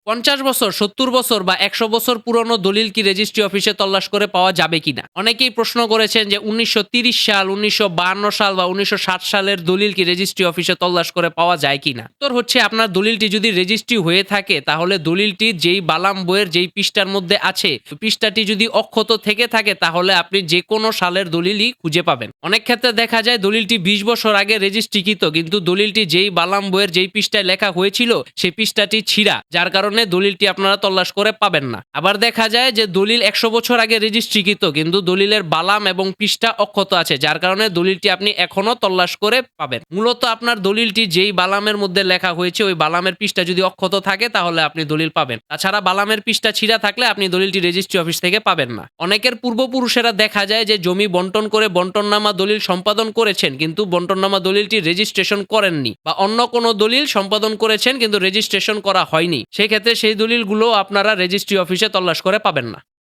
50 বছর, 70 বছর বা 100 বছর পুরনো দলিল কি রেজিস্ট্রি অফিসে তল্লাশ করে পাওয়া যাবে কিনা? অনেকেই প্রশ্ন করেছেন যে 1930 সাল, 1952 সাল বা 1960 সালের দলিল কি রেজিস্ট্রি অফিসে তল্লাশ করে পাওয়া যায় কিনা? উত্তর হচ্ছে, আপনার দলিলটি যদি রেজিস্ট্রি হয়ে থাকে তাহলে দলিলটি যেই বালাম বইয়ের যেই পৃষ্ঠার মধ্যে আছে, পৃষ্ঠাটি যদি অক্ষত থেকে থাকে তাহলে আপনি যে কোনো সালের দলিলই খুঁজে পাবেন। অনেক ক্ষেত্রে দেখা যায় দলিলটি 20 বছর আগে রেজিস্ট্রিকৃত, কিন্তু দলিলটি যেই বালাম বইয়ের যেই পৃষ্ঠায় লেখা হয়েছিল সেই পৃষ্ঠাটি ছিঁড়া, যার কারণে দলিলটি আপনারা তল্লাশ করে পাবেন না। আবার দেখা যায় যে দলিল 100 বছর আগে রেজিস্ট্রিকৃত, কিন্তু দলিলের বালাম এবং পৃষ্ঠা অক্ষত আছে, যার কারণে দলিলটি আপনি এখনো তল্লাশ করে পাবেন। মূলত আপনার দলিলটি যেই বালামের মধ্যে লেখা হয়েছে ওই বালামের পৃষ্ঠা যদি অক্ষত থাকে তাহলে আপনি দলিল পাবেন। তাছাড়া বালামের পৃষ্ঠা ছিঁড়া থাকলে আপনি দলিলটি রেজিস্ট্রি অফিস থেকে পাবেন না। অনেকের পূর্বপুরুষেরা দেখা যায় যে জমি বন্টন করে বন্টননামা দলিল সম্পাদন করেছেন, কিন্তু বন্টননামা দলিলটি রেজিস্ট্রেশন করেননি, বা অন্য কোনো দলিল সম্পাদন করেছেন কিন্তু রেজিস্ট্রেশন করা হয়নি। সেক্ষেত্রে সেই দলিলগুলো আপনারা রেজিস্ট্রি অফিসে তল্লাশ করে পাবেন না।